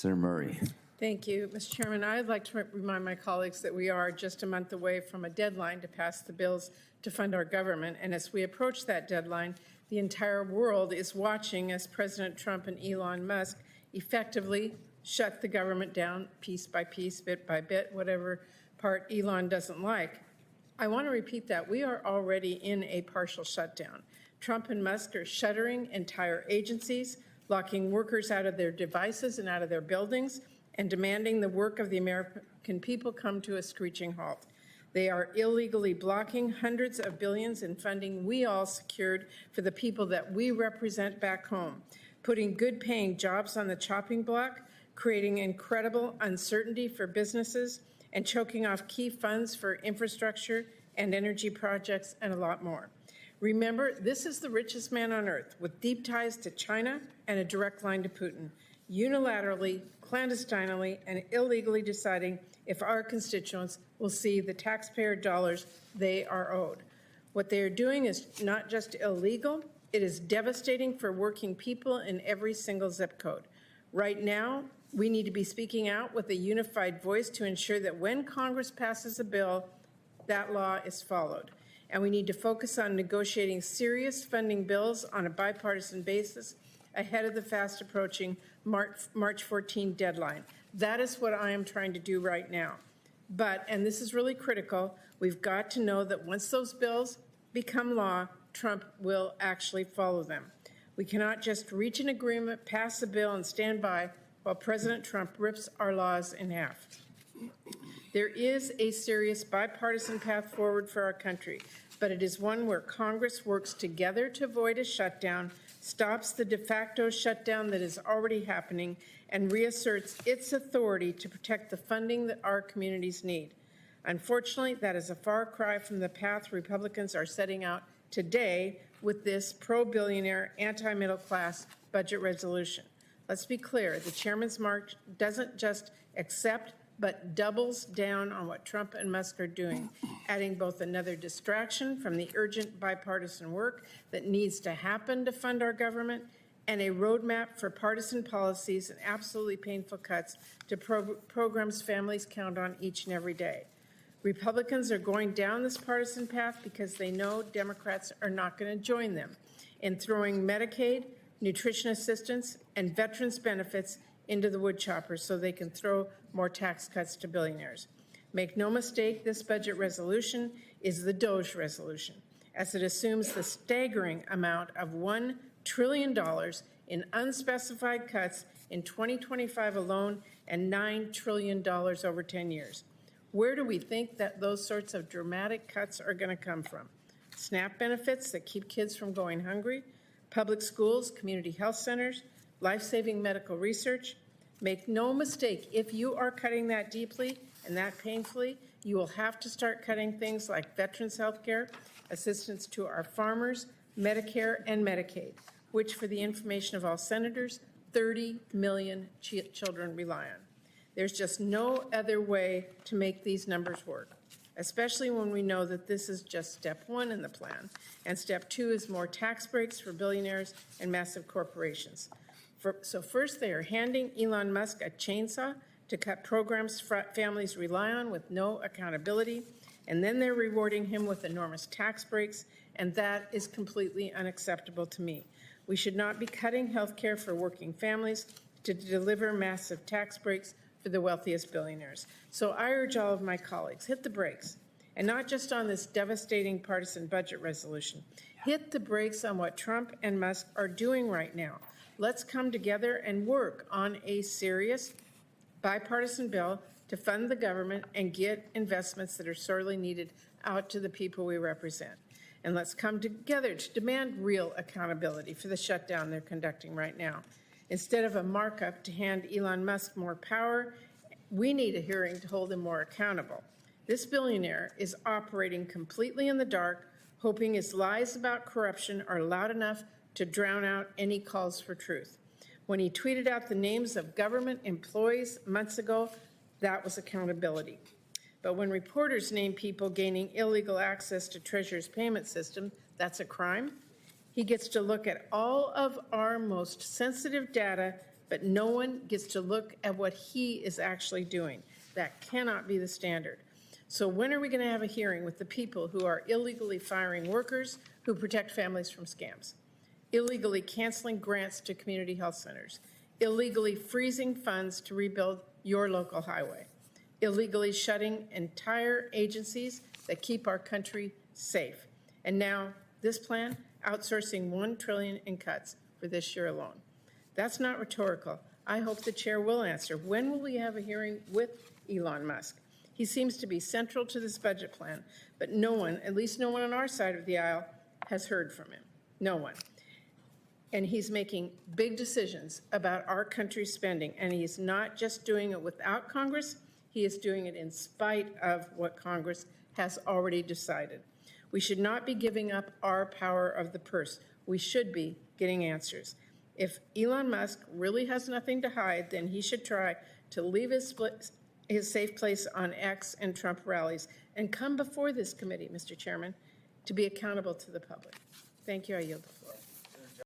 Senator Murray. Thank you, Mr. Chairman. I'd like to remind my colleagues that we are just a month away from a deadline to pass the bills to fund our government. And as we approach that deadline, the entire world is watching as President Trump and Elon Musk effectively shut the government down piece by piece, bit by bit, whatever part Elon doesn't like. I want to repeat that. We are already in a partial shutdown. Trump and Musk are shuttering entire agencies, locking workers out of their devices and out of their buildings, and demanding the work of the American people come to a screeching halt. They are illegally blocking hundreds of billions in funding we all secured for the people that we represent back home, putting good-paying jobs on the chopping block, creating incredible uncertainty for businesses, and choking off key funds for infrastructure and energy projects and a lot more. Remember, this is the richest man on earth with deep ties to China and a direct line to Putin, unilaterally, clandestinely, and illegally deciding if our constituents will see the taxpayer dollars they are owed. What they are doing is not just illegal, it is devastating for working people in every single zip code. Right now, we need to be speaking out with a unified voice to ensure that when Congress passes a bill, that law is followed. And we need to focus on negotiating serious funding bills on a bipartisan basis ahead of the fast approaching March 14 deadline. That is what I am trying to do right now. But, and this is really critical, we've got to know that once those bills become law, Trump will actually follow them. We cannot just reach an agreement, pass a bill, and stand by while President Trump rips our laws in half. There is a serious bipartisan path forward for our country, but it is one where Congress works together to avoid a shutdown, stops the de facto shutdown that is already happening, and reasserts its authority to protect the funding that our communities need. Unfortunately, that is a far cry from the path Republicans are setting out today with this pro-billionaire, anti-middle class budget resolution. Let's be clear, the chairman's march doesn't just accept but doubles down on what Trump and Musk are doing, adding both another distraction from the urgent bipartisan work that needs to happen to fund our government and a roadmap for partisan policies and absolutely painful cuts to programs families count on each and every day. Republicans are going down this partisan path because they know Democrats are not going to join them in throwing Medicaid, nutrition assistance, and veterans benefits into the wood chopper so they can throw more tax cuts to billionaires. Make no mistake, this budget resolution is the DOGE resolution, as it assumes the staggering amount of $1 trillion in unspecified cuts in 2025 alone and $9 trillion over 10 years. Where do we think that those sorts of dramatic cuts are going to come from? SNAP benefits that keep kids from going hungry, public schools, community health centers, life-saving medical research. Make no mistake, if you are cutting that deeply and that painfully, you will have to start cutting things like veterans health care, assistance to our farmers, Medicare, and Medicaid, which, for the information of all senators, 30 million children rely on. There's just no other way to make these numbers work, especially when we know that this is just step one in the plan, and step two is more tax breaks for billionaires and massive corporations. So first, they are handing Elon Musk a chainsaw to cut programs families rely on with no accountability, and then they're rewarding him with enormous tax breaks, and that is completely unacceptable to me. We should not be cutting health care for working families to deliver massive tax breaks for the wealthiest billionaires. So I urge all of my colleagues, hit the brakes, and not just on this devastating partisan budget resolution. Hit the brakes on what Trump and Musk are doing right now. Let's come together and work on a serious bipartisan bill to fund the government and get investments that are sorely needed out to the people we represent. And let's come together to demand real accountability for the shutdown they're conducting right now. Instead of a markup to hand Elon Musk more power, we need a hearing to hold him more accountable. This billionaire is operating completely in the dark, hoping his lies about corruption are loud enough to drown out any calls for truth. When he tweeted out the names of government employees months ago, that was accountability. But when reporters name people gaining illegal access to Treasury's payment system, that's a crime. He gets to look at all of our most sensitive data but no one gets to look at what he is actually doing. That cannot be the standard. So when are we going to have a hearing with the people who are illegally firing workers who protect families from scams, illegally canceling grants to community health centers, illegally freezing funds to rebuild your local highway, illegally shutting entire agencies that keep our country safe, and now this plan, outsourcing $1 trillion in cuts for this year alone? That's not rhetorical. I hope the chair will answer. When will we have a hearing with Elon Musk? He seems to be central to this budget plan, but no one, at least no one on our side of the aisle, has heard from him. No one. And he's making big decisions about our country's spending, and he's not just doing it without Congress, he is doing it in spite of what Congress has already decided. We should not be giving up our power of the purse. We should be getting answers. If Elon Musk really has nothing to hide, then he should try to leave his safe place on X and Trump rallies and come before this committee, Mr. Chairman, to be accountable to the public. Thank you. I yield the floor.